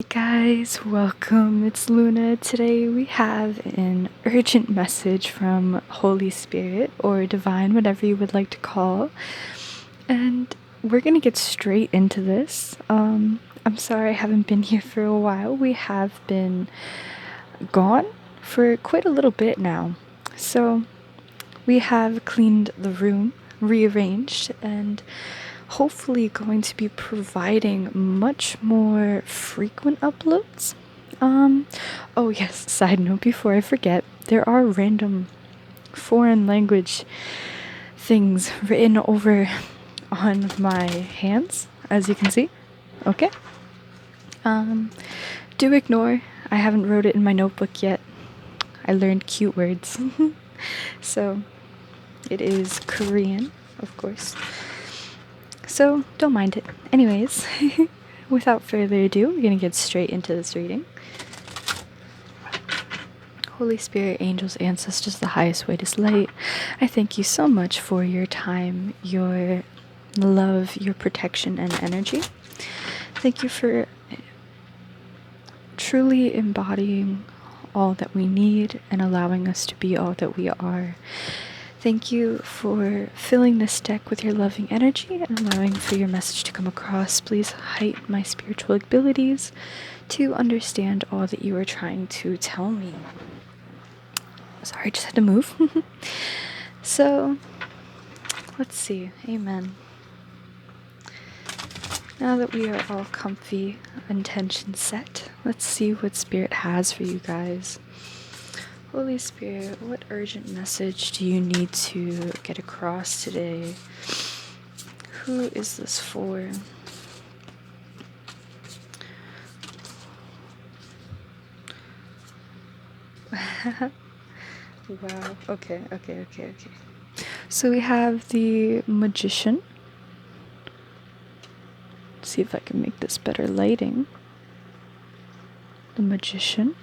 Hey guys, welcome. It's Luna. Today we have an urgent message from Holy Spirit or Divine, whatever you would like to call. And we're going to get straight into this. I'm sorry I haven't been here for a while. We have been gone for quite a little bit now. So we have cleaned the room, rearranged, and hopefully going to be providing much more frequent uploads. Oh yes, side note before I forget, there are random foreign language things written over on my hands, as you can see. Okay. Do ignore. I haven't wrote it in my notebook yet. I learned cute words. So, it is Korean, of course. So, don't mind it. Anyways, without further ado, we're going to get straight into this reading. Holy Spirit, angels, ancestors, the highest, greatest light, I thank you so much for your time, your love, your protection, and energy. Thank you for truly embodying all that we need and allowing us to be all that we are. Thank you for filling this deck with your loving energy and allowing for your message to come across. Please heighten my spiritual abilities to understand all that you are trying to tell me. Sorry, I just had to move. So, let's see. Amen. Now that we are all comfy, intention set, let's see what Spirit has for you guys. Holy Spirit, what urgent message do you need to get across today? Who is this for? Wow. Okay. So we have the Magician. Let's see if I can make this better lighting. The Magician.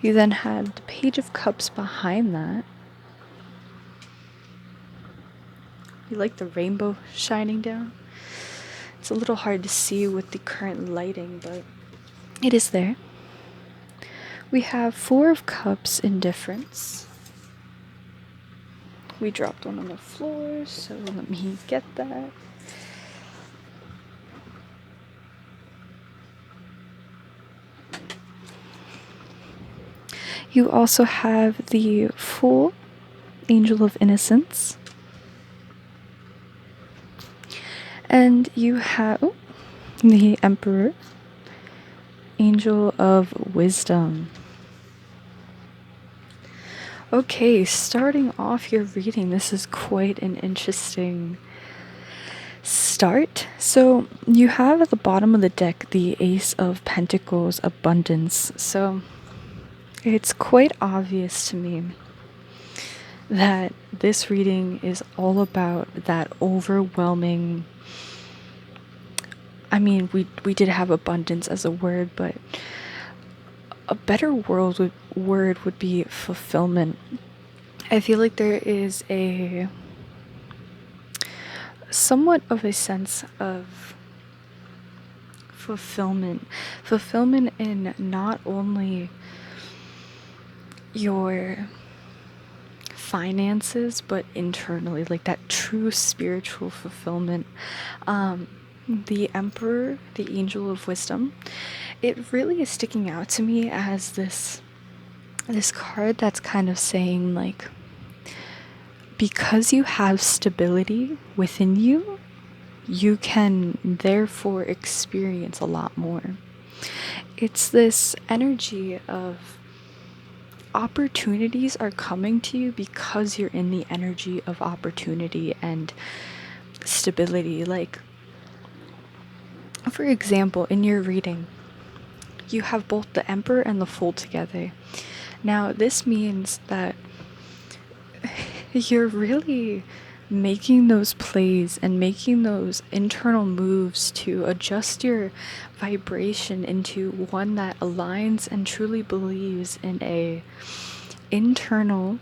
You then had the Page of Cups behind that. You like the rainbow shining down? It's a little hard to see with the current lighting, but it is there. We have Four of Cups, Indifference. We dropped one on the floor, so let me get that. You also have the Fool, Angel of Innocence. And you have the Emperor, Angel of Wisdom. Okay, starting off your reading, this is quite an interesting start. So you have at the bottom of the deck the Ace of Pentacles, Abundance. So it's quite obvious to me that this reading is all about that overwhelming. I mean, we did have abundance as a word, but a better word would be fulfillment. I feel like there is a somewhat of a sense of fulfillment in not only your finances but internally, like that true spiritual fulfillment. The Emperor, the Angel of Wisdom, it really is sticking out to me as this card that's kind of saying, like, because you have stability within you, you can therefore experience a lot more. It's this energy of opportunities are coming to you because you're in the energy of opportunity and stability. Like, for example, in your reading, you have both the Emperor and the Fool together. Now, this means that you're really making those plays and making those internal moves to adjust your vibration into one that aligns and truly believes in a internal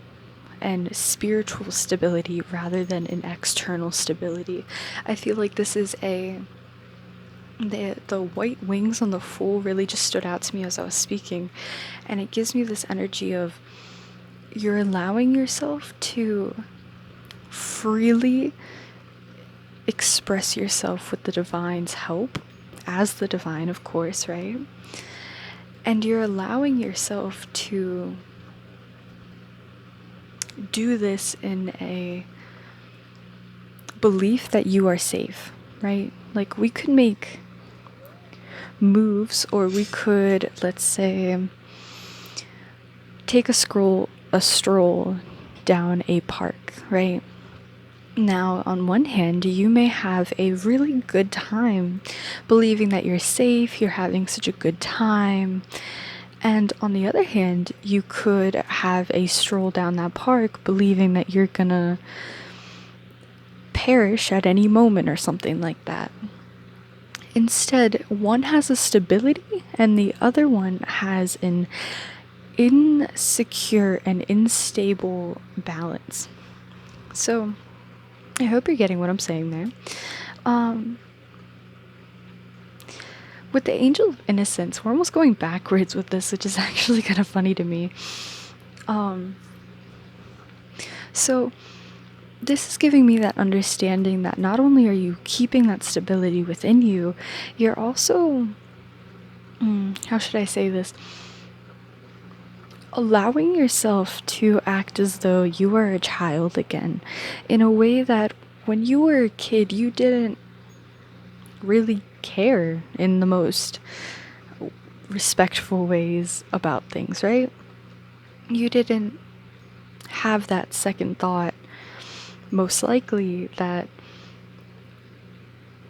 and spiritual stability rather than an external stability. I feel like this is the white wings on the Fool really just stood out to me as I was speaking, and it gives me this energy of you're allowing yourself to freely express yourself with the divine's help, as the divine, of course, right? And you're allowing yourself to do this in a belief that you are safe, right? Like, we could make moves, or we could, let's say, take a stroll down a park, right? Now, on one hand, you may have a really good time believing that you're safe, you're having such a good time. And on the other hand, you could have a stroll down that park believing that you're gonna perish at any moment or something like that. Instead, one has a stability and the other one has an insecure and unstable balance. So, I hope you're getting what I'm saying there. With the angel of innocence, we're almost going backwards with this, which is actually kind of funny to me. So this is giving me that understanding that not only are you keeping that stability within you, you're also, how should I say this? Allowing yourself to act as though you are a child again, in a way that when you were a kid, you didn't really care in the most respectful ways about things, right? You didn't have that second thought, most likely, that,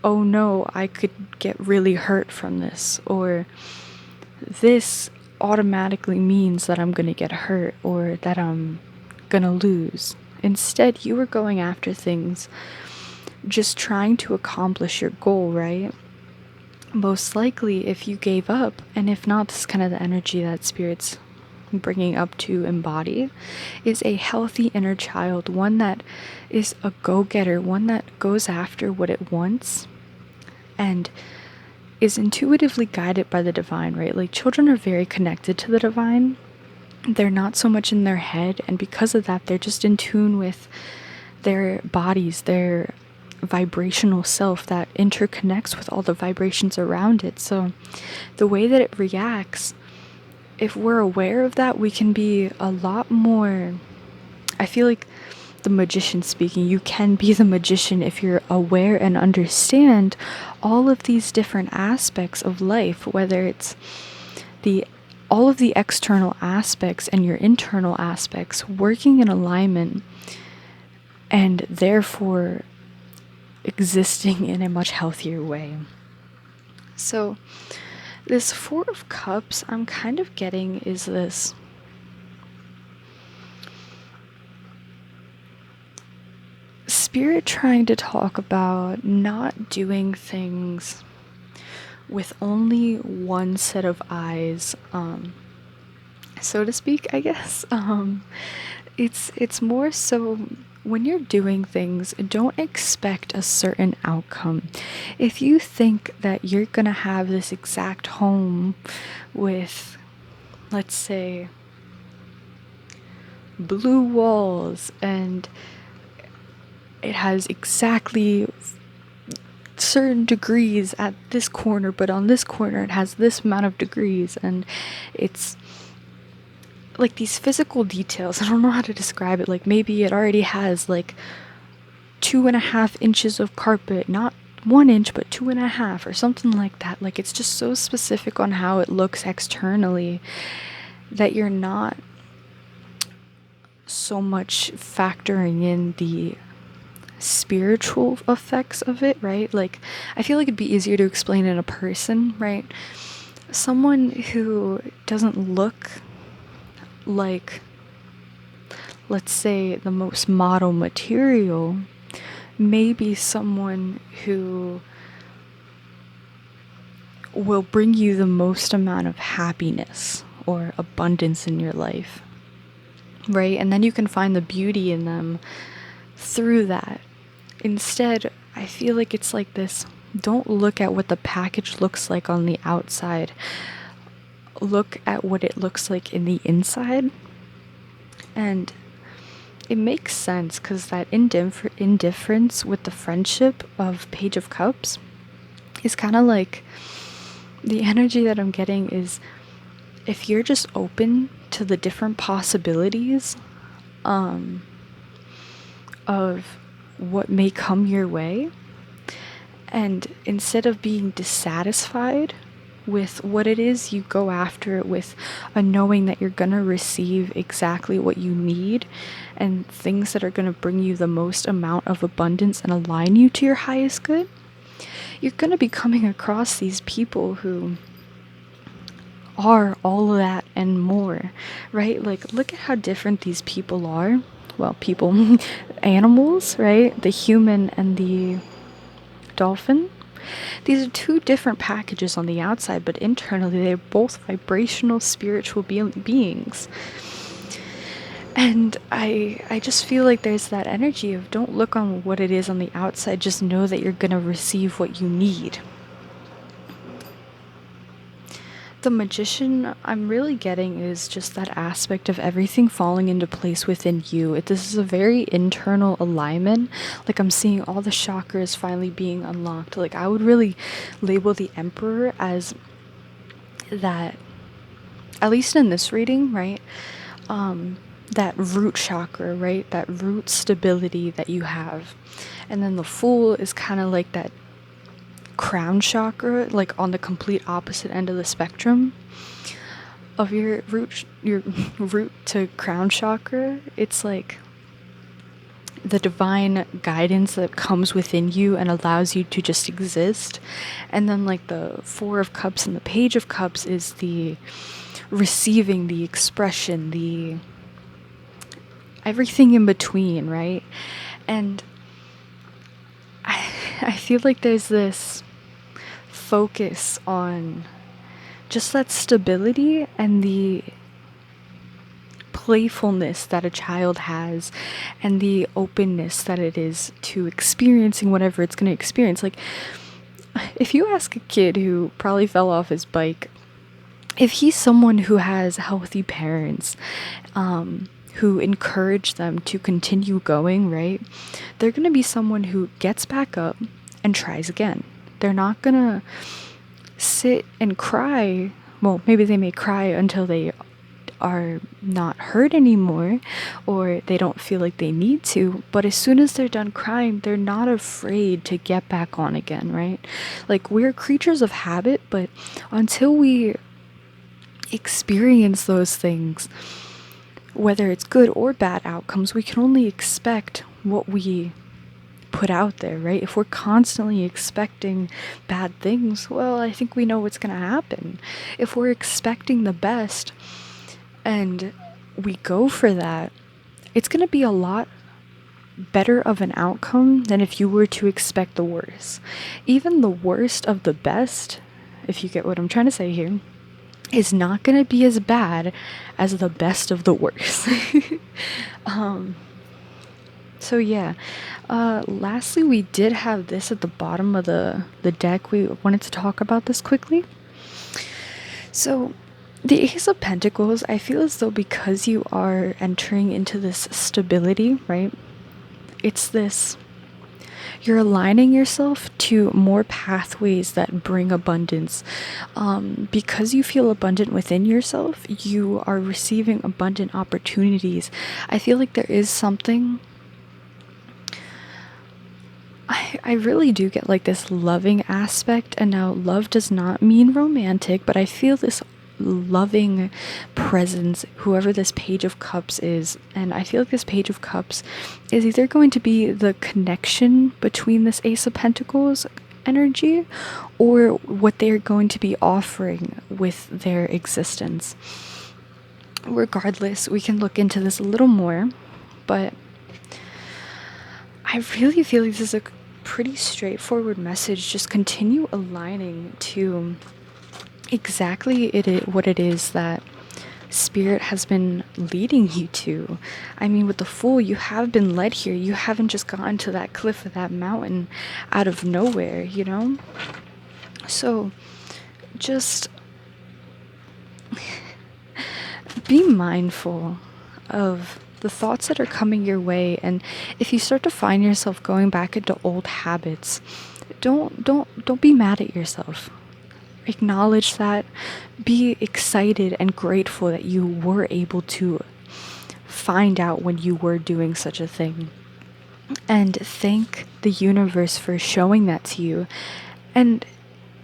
oh no, I could get really hurt from this, or this automatically means that I'm gonna get hurt, or that I'm gonna lose. Instead, you were going after things, just trying to accomplish your goal, right? Most likely, if you gave up, and if not, this is kind of the energy that Spirit's bringing up to embody, is a healthy inner child, one that is a go-getter, one that goes after what it wants and is intuitively guided by the divine, right? Like, children are very connected to the divine. They're not so much in their head, and because of that, they're just in tune with their bodies, their vibrational self that interconnects with all the vibrations around it. So the way that it reacts, if we're aware of that, we can be a lot more, I feel like the magician speaking, you can be the magician if you're aware and understand all of these different aspects of life, whether it's all of the external aspects and your internal aspects working in alignment, and therefore existing in a much healthier way. So this Four of Cups I'm kind of getting is this Spirit trying to talk about not doing things with only one set of eyes, so to speak, I guess. It's more so, when you're doing things, don't expect a certain outcome. If you think that you're gonna have this exact home with, let's say, blue walls, and it has exactly certain degrees at this corner, but on this corner it has this amount of degrees, and it's like these physical details. I don't know how to describe it. Like, maybe it already has like 2.5 inches of carpet, not 1 inch, but 2.5, or something like that. Like, it's just so specific on how it looks externally that you're not so much factoring in the spiritual effects of it, right? Like, I feel like it'd be easier to explain in a person, right? Someone who doesn't look like, let's say, the most model material, may be someone who will bring you the most amount of happiness or abundance in your life. right? And then you can find the beauty in them through that. Instead, I feel like it's like this: don't look at what the package looks like on the outside, look at what it looks like in the inside. And it makes sense because that indifference with the friendship of Page of Cups is kind of like the energy that I'm getting is, if you're just open to the different possibilities of what may come your way, and instead of being dissatisfied with what it is, you go after it with a knowing that you're going to receive exactly what you need and things that are going to bring you the most amount of abundance and align you to your highest good. You're going to be coming across these people who are all of that and more, right? Like, look at how different these people are. Well, people, animals, right? The human and the dolphin. These are two different packages on the outside, but internally they're both vibrational, spiritual beings. And I just feel like there's that energy of, don't look on what it is on the outside, just know that you're going to receive what you need. The Magician I'm really getting is just that aspect of everything falling into place within you. This is a very internal alignment. Like, I'm seeing all the chakras finally being unlocked. Like, I would really label the Emperor as that, at least in this reading, right? That root chakra, right? That root stability that you have. And then the Fool is kind of like that crown chakra, like on the complete opposite end of the spectrum of your root to crown chakra. It's like the divine guidance that comes within you and allows you to just exist. And then like the Four of Cups and the Page of Cups is the receiving, the expression, the everything in between, right? And I feel like there's this focus on just that stability and the playfulness that a child has and the openness that it is to experiencing whatever it's going to experience. Like, if you ask a kid who probably fell off his bike, if he's someone who has healthy parents, who encourage them to continue going, right? They're going to be someone who gets back up and tries again. They're not going to sit and cry. Well, maybe they may cry until they are not hurt anymore or they don't feel like they need to, but as soon as they're done crying, they're not afraid to get back on again, right? Like, we're creatures of habit, but until we experience those things, whether it's good or bad outcomes, we can only expect what we put out there, right? If we're constantly expecting bad things, well, I think we know what's going to happen. If we're expecting the best and we go for that, it's going to be a lot better of an outcome than if you were to expect the worst. Even the worst of the best, if you get what I'm trying to say here, is not going to be as bad as the best of the worst. So yeah, lastly, we did have this at the bottom of the deck. We wanted to talk about this quickly. So the Ace of Pentacles, I feel as though because you are entering into this stability, right? It's this, you're aligning yourself to more pathways that bring abundance. Because you feel abundant within yourself, you are receiving abundant opportunities. I feel like there is something, I really do get like this loving aspect, and now love does not mean romantic, but I feel this loving presence, whoever this Page of Cups is. And I feel like this Page of Cups is either going to be the connection between this Ace of Pentacles energy or what they're going to be offering with their existence. Regardless, we can look into this a little more, but I really feel like this is a pretty straightforward message. Just continue aligning to exactly what it is that Spirit has been leading you to. I mean, with the Fool, you have been led here. You haven't just gone to that cliff of that mountain out of nowhere, you know? So, just be mindful of the thoughts that are coming your way, and if you start to find yourself going back into old habits, don't be mad at yourself. Acknowledge that. Be excited and grateful that you were able to find out when you were doing such a thing, and thank the universe for showing that to you, and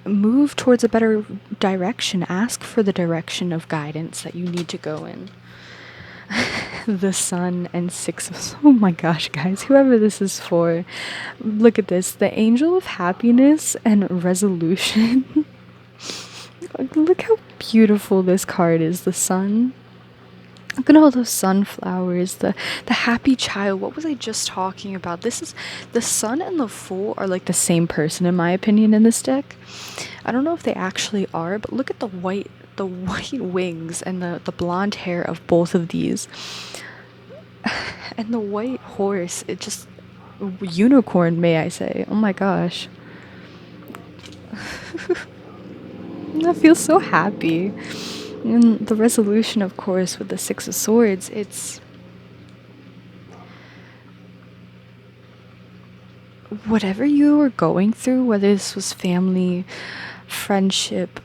move towards a better direction. Ask for the direction of guidance that you need to go in. The Sun and Six of... Oh my gosh, guys, whoever this is for, look at this. The Angel of Happiness and Resolution. Look how beautiful this card is. The Sun. Look at all those sunflowers, the happy child. What was I just talking about? This is the Sun and the Fool are like the same person in my opinion in this deck. I don't know if they actually are, but look at the white wings and the blonde hair of both of these. And the white horse, it just unicorn, may I say. Oh my gosh. I feel so happy. And the resolution, of course, with the Six of Swords, it's whatever you were going through, whether this was family, friendship,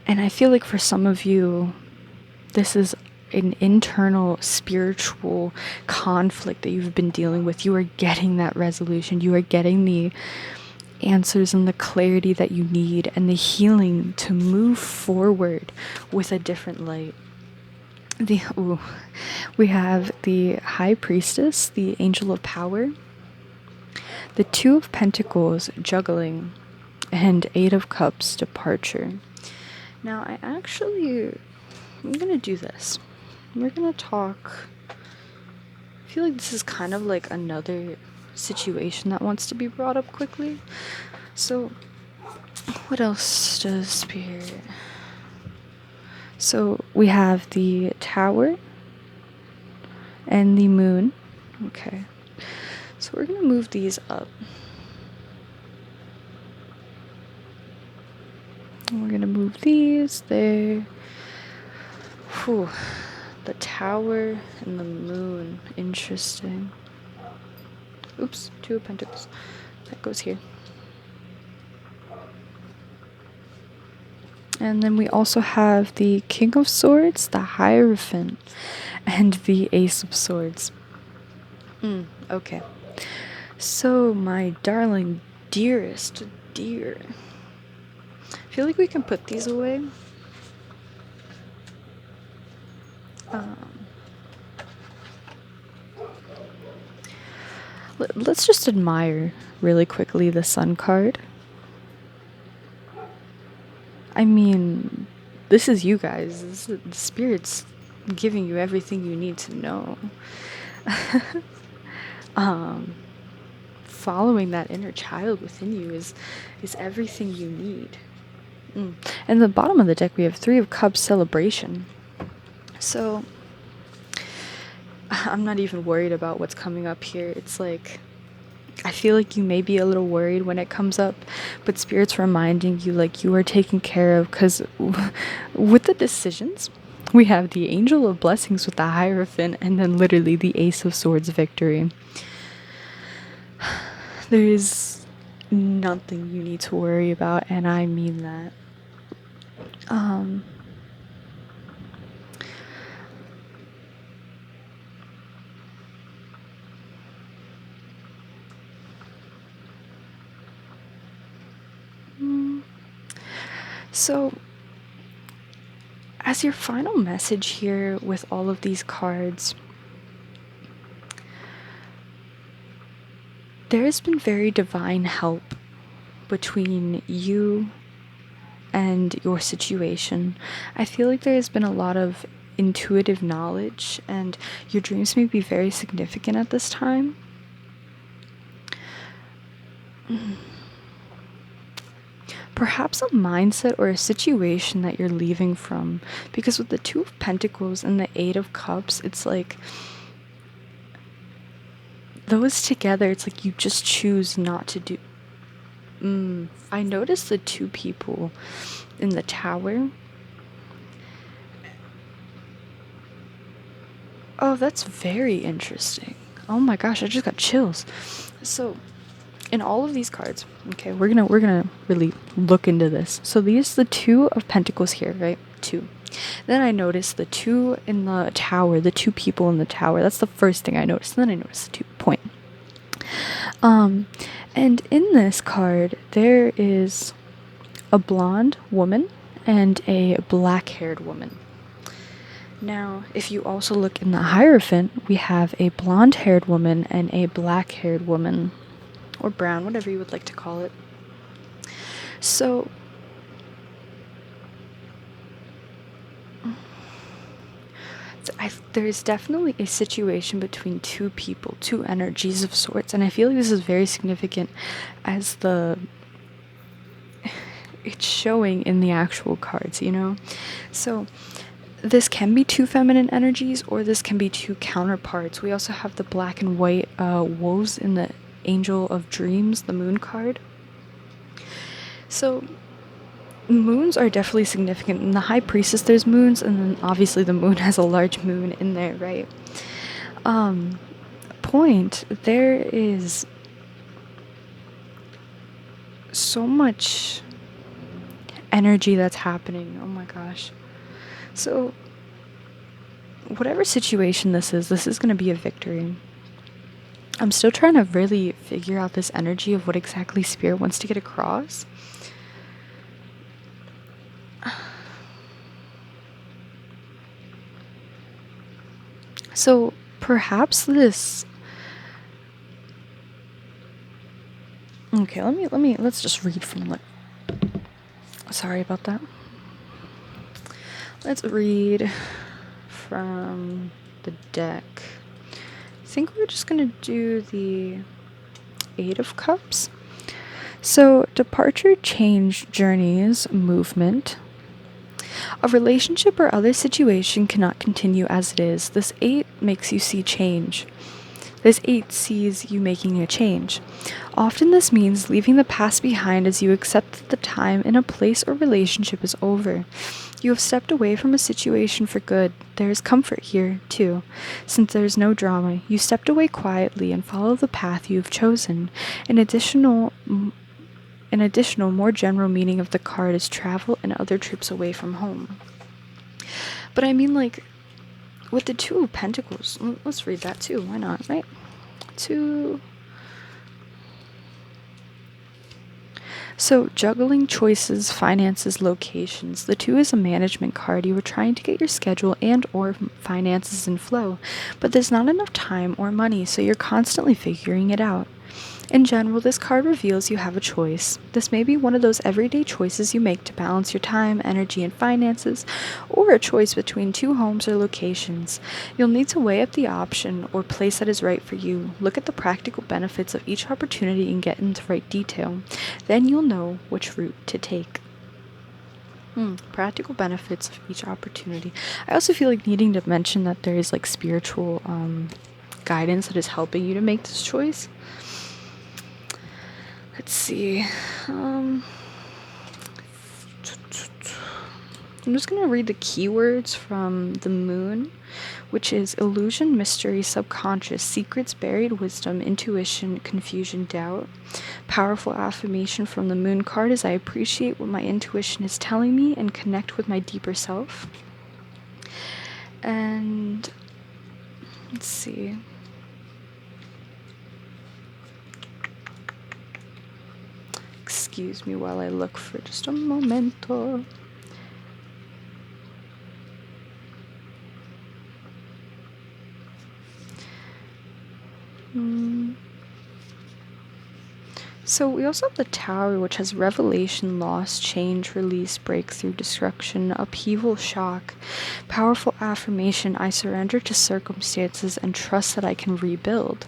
and I feel like for some of you, this is an internal spiritual conflict that you've been dealing with. You are getting that resolution. You are getting the answers and the clarity that you need and the healing to move forward with a different light. We have the High Priestess, the Angel of Power, the Two of Pentacles, Juggling, and Eight of Cups, Departure. Now, I'm gonna do this. We're gonna talk. I feel like this is kind of like another situation that wants to be brought up quickly. So, what else does Spirit? So, we have the Tower and the Moon. Okay. So, we're gonna move these up. And we're gonna move these there. Whew. The Tower and the Moon. Interesting. Oops, Two of Pentacles. That goes here. And then we also have the King of Swords, the Hierophant, and the Ace of Swords. Okay. So, my darling, dearest dear, I feel like we can put these away. Let's just admire really quickly the Sun card. I mean, this is you guys. The Spirit's giving you everything you need to know. Following that inner child within you is everything you need. And the bottom of the deck, we have Three of Cups, Celebration. So, I'm not even worried about what's coming up here. It's like, I feel like you may be a little worried when it comes up, but Spirit's reminding you like you are taken care of, because with the decisions, we have the Angel of Blessings with the Hierophant, and then literally the Ace of Swords, Victory. There is nothing you need to worry about, and I mean that. So, as your final message here with all of these cards, there has been very divine help between you and your situation. I feel like there has been a lot of intuitive knowledge, and your dreams may be very significant at this time. perhaps a mindset or a situation that you're leaving from. Because with the Two of Pentacles and the Eight of Cups, it's like those together, it's like you just choose not to do. I noticed the two people in the tower. Oh, that's very interesting. Oh my gosh, I just got chills. So, in all of these cards, okay, we're gonna really look into this. So these the Two of Pentacles here, right? Two. Then I noticed the two in the tower, the two people in the tower. That's the first thing I noticed. And then I noticed the 2 point. And in this card, there is a blonde woman and a black-haired woman. Now, if you also look in the Hierophant, we have a blonde-haired woman and a black-haired woman, or brown, whatever you would like to call it. So, there's definitely a situation between two people, two energies of sorts, and I feel like this is very significant as it's showing in the actual cards, you know? So, this can be two feminine energies, or this can be two counterparts. We also have the black and white wolves in the Angel of Dreams, the moon card. So, moons are definitely significant. In the High Priestess, there's moons, and then obviously the moon has a large moon in there, right? Point, there is so much energy that's happening. Oh my gosh. So, whatever situation this is going to be a victory. I'm still trying to really figure out this energy of what exactly Spirit wants to get across. So, perhaps this... Okay, let's just read from sorry about that. Let's read from the deck. I think we're just gonna do the Eight of Cups. So, departure, change, journeys, movement. A relationship or other situation cannot continue as it is. This 8 makes you see change. This 8 sees you making a change. Often this means leaving the past behind as you accept that the time in a place or relationship is over. You have stepped away from a situation for good. There is comfort here, too. Since there is no drama, you stepped away quietly and follow the path you have chosen. An additional, more general meaning of the card is travel and other trips away from home. But I mean, like, with the Two of Pentacles, let's read that too. Why not, right? So, juggling choices, finances, locations. The 2 is a management card. You are trying to get your schedule and or finances in flow, but there's not enough time or money, so you're constantly figuring it out. In general, this card reveals you have a choice. This may be one of those everyday choices you make to balance your time, energy, and finances, or a choice between 2 homes or locations. You'll need to weigh up the option or place that is right for you. Look at the practical benefits of each opportunity and get into right detail. Then you'll know which route to take. Practical benefits of each opportunity. I also feel like needing to mention that there is like spiritual guidance that is helping you to make this choice. Let's see. I'm just going to read the keywords from the moon, which is illusion, mystery, subconscious, secrets, buried wisdom, intuition, confusion, doubt. Powerful affirmation from the moon card is I appreciate what my intuition is telling me and connect with my deeper self. And let's see. Excuse me while I look for just a momento. So we also have the Tower, which has revelation, loss, change, release, breakthrough, destruction, upheaval, shock, powerful affirmation, I surrender to circumstances and trust that I can rebuild.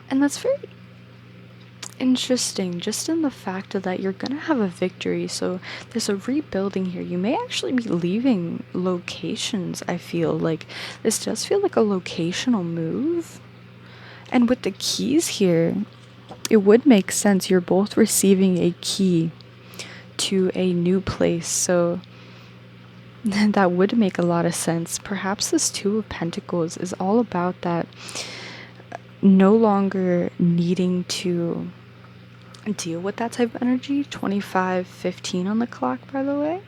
And that's very interesting, just in the fact that you're gonna have a victory. So there's a rebuilding here. You may actually be leaving locations. I feel like this does feel like a locational move. And with the keys here, it would make sense. You're both receiving a key to a new place. So that would make a lot of sense. Perhaps this Two of Pentacles is all about that no longer needing to deal with that type of energy. 25:15 on the clock, by the way.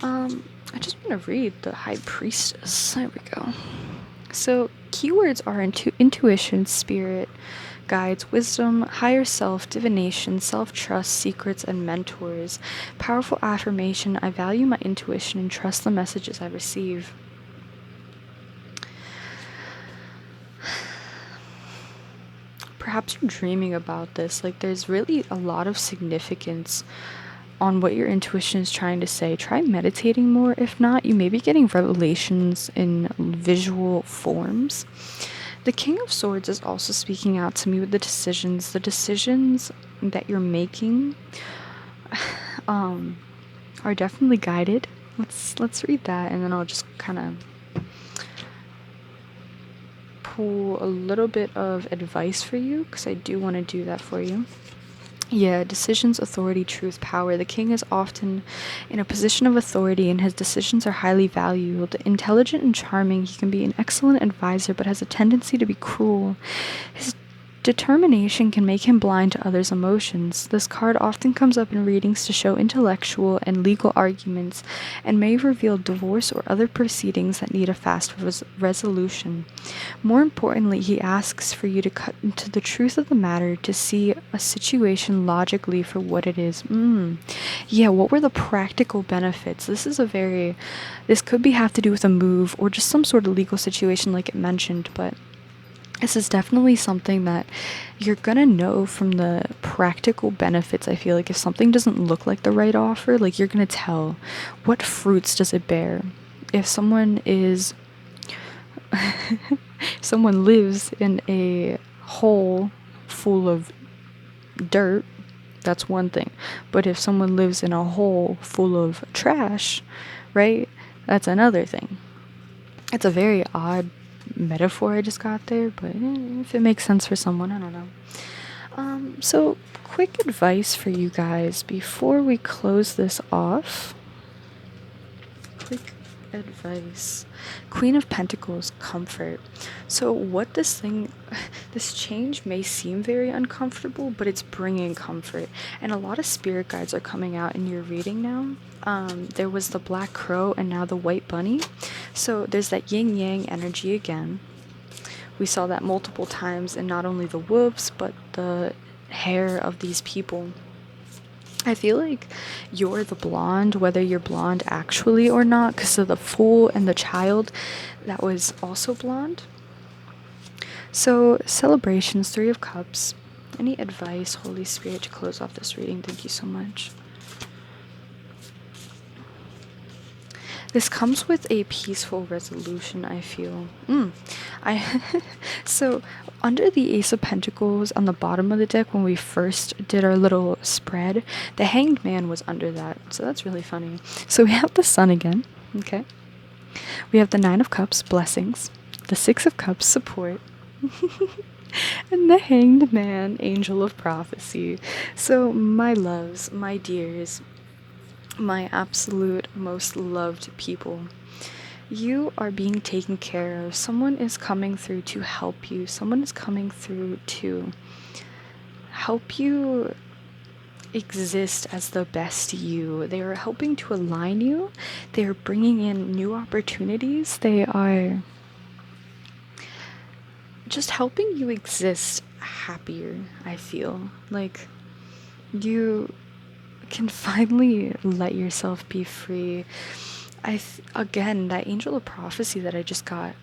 I just want to read the High Priestess. There we go. So keywords are intuition, spirit, guides, wisdom, higher self, divination, self-trust, secrets, and mentors. Powerful affirmation: I value my intuition and trust the messages I receive. Perhaps you're dreaming about this. Like, there's really a lot of significance on what your intuition is trying to say. Try meditating more. If not, you may be getting revelations in visual forms. The King of Swords is also speaking out to me with the decisions. The decisions that you're making are definitely guided. Let's read that, and then I'll just kind of pull a little bit of advice for you, because I do want to do that for you. Yeah, decisions, authority, truth, power. The king is often in a position of authority and his decisions are highly valued. Intelligent and charming, he can be an excellent advisor but has a tendency to be cruel. His determination can make him blind to others' emotions. This card often comes up in readings to show intellectual and legal arguments and may reveal divorce or other proceedings that need a fast resolution. More importantly, he asks for you to cut into the truth of the matter, to see a situation logically for what it is. Yeah, what were the practical benefits? This could have to do with a move or just some sort of legal situation like it mentioned, but this is definitely something that you're gonna know from the practical benefits. I feel like if something doesn't look like the right offer, like, you're gonna tell what fruits does it bear. If someone someone lives in a hole full of dirt, that's one thing. But if someone lives in a hole full of trash, right, that's another thing. It's a very odd metaphor I just got there, but if it makes sense for someone, I don't know. So quick advice for you guys before we close this off. Quick advice. Queen of Pentacles, comfort. So what this change may seem very uncomfortable, but it's bringing comfort, and a lot of spirit guides are coming out in your reading now. There was the black crow and now the white bunny. So there's that yin yang energy again. We saw that multiple times in not only the wolves but the hair of these people. I feel like you're the blonde, whether you're blonde actually or not, because of the fool and the child that was also blonde. So celebrations, Three of Cups. Any advice, Holy Spirit, to close off this reading? Thank you so much. This comes with a peaceful resolution, I feel. So under the Ace of Pentacles on the bottom of the deck, when we first did our little spread, the Hanged Man was under that. So that's really funny. So we have the Sun again, okay? We have the Nine of Cups, blessings. The Six of Cups, support. And the Hanged Man, angel of prophecy. So my loves, my dears, my absolute most loved people, you are being taken care of. Someone is coming through to help you. Someone is coming through to help you exist as the best you. They are helping to align you. They are bringing in new opportunities. They are just helping you exist happier, I feel. Like, you can finally let yourself be free. Again, that angel of prophecy that I just got,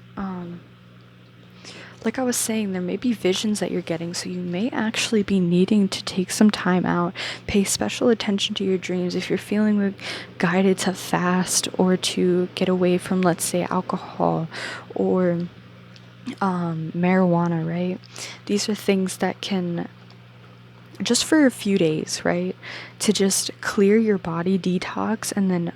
like I was saying, there may be visions that you're getting, so you may actually be needing to take some time out, pay special attention to your dreams. If you're feeling like guided to fast or to get away from, let's say, alcohol or marijuana, right? These are things that can just for a few days, right? To just clear your body, detox, and then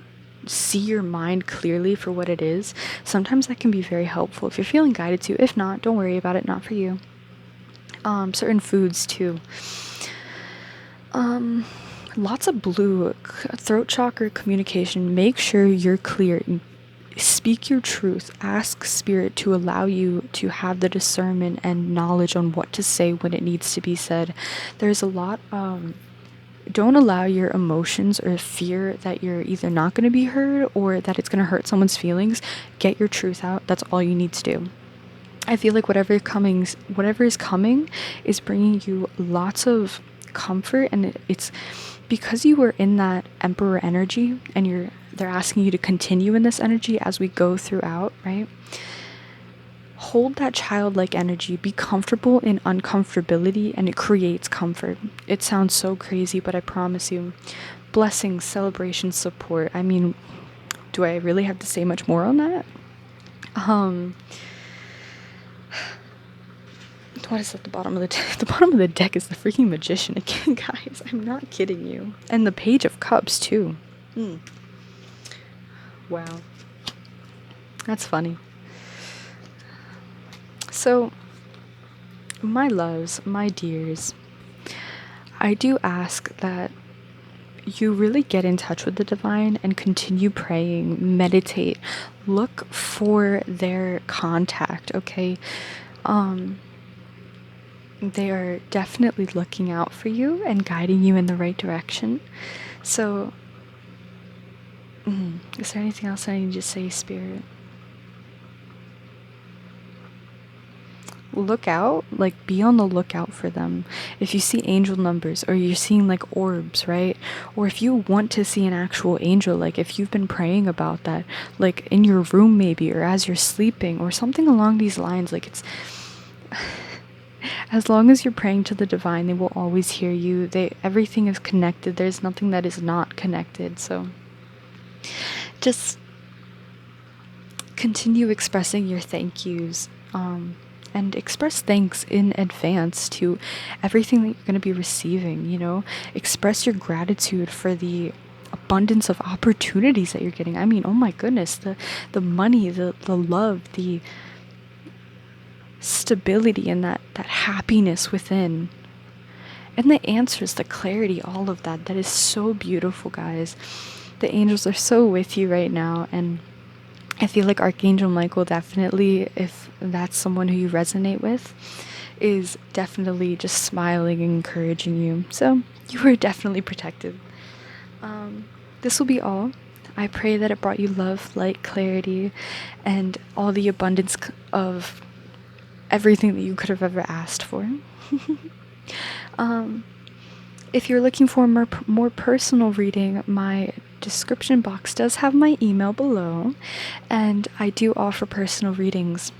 see your mind clearly for what it is. Sometimes that can be very helpful if you're feeling guided to. If not, don't worry about it, not for you. Certain foods too. Lots of blue, throat chakra communication. Make sure you're clear. Speak your truth. Ask spirit to allow you to have the discernment and knowledge on what to say when it needs to be said. There's a lot. Don't allow your emotions or fear that you're either not going to be heard or that it's going to hurt someone's feelings. Get your truth out. That's all you need to do. I feel like whatever is coming is bringing you lots of comfort, and it's because you were in that emperor energy, and they're asking you to continue in this energy as we go throughout, right? Hold that childlike energy. Be comfortable in uncomfortability, and it creates comfort. It sounds so crazy, but I promise you, blessings, celebration, support. I mean, do I really have to say much more on that? What is at the bottom of the deck? The bottom of the deck is the freaking Magician again, guys. I'm not kidding you. And the Page of Cups, too. Wow. That's funny. So, my loves, my dears, I do ask that you really get in touch with the divine and continue praying, meditate, look for their contact, okay? They are definitely looking out for you and guiding you in the right direction. So, is there anything else I need to say, Spirit? Look out, like be on the lookout for them. If you see angel numbers, or you're seeing like orbs, right? Or if you want to see an actual angel, like if you've been praying about that, like in your room maybe, or as you're sleeping, or something along these lines, like it's as long as you're praying to the divine, they will always hear you. Everything is connected. There's nothing that is not connected. So just continue expressing your thank yous, and express thanks in advance to everything that you're going to be receiving, you know? Express your gratitude for the abundance of opportunities that you're getting. I mean, oh my goodness, the money, the love, the stability, and that happiness within, and the answers, the clarity, all of that is so beautiful, guys. The angels are so with you right now, and I feel like Archangel Michael definitely, if that's someone who you resonate with, is definitely just smiling and encouraging you. So you are definitely protected. This will be all. I pray that it brought you love, light, clarity, and all the abundance of everything that you could have ever asked for. If you're looking for a more personal reading, my description box does have my email below, and I do offer personal readings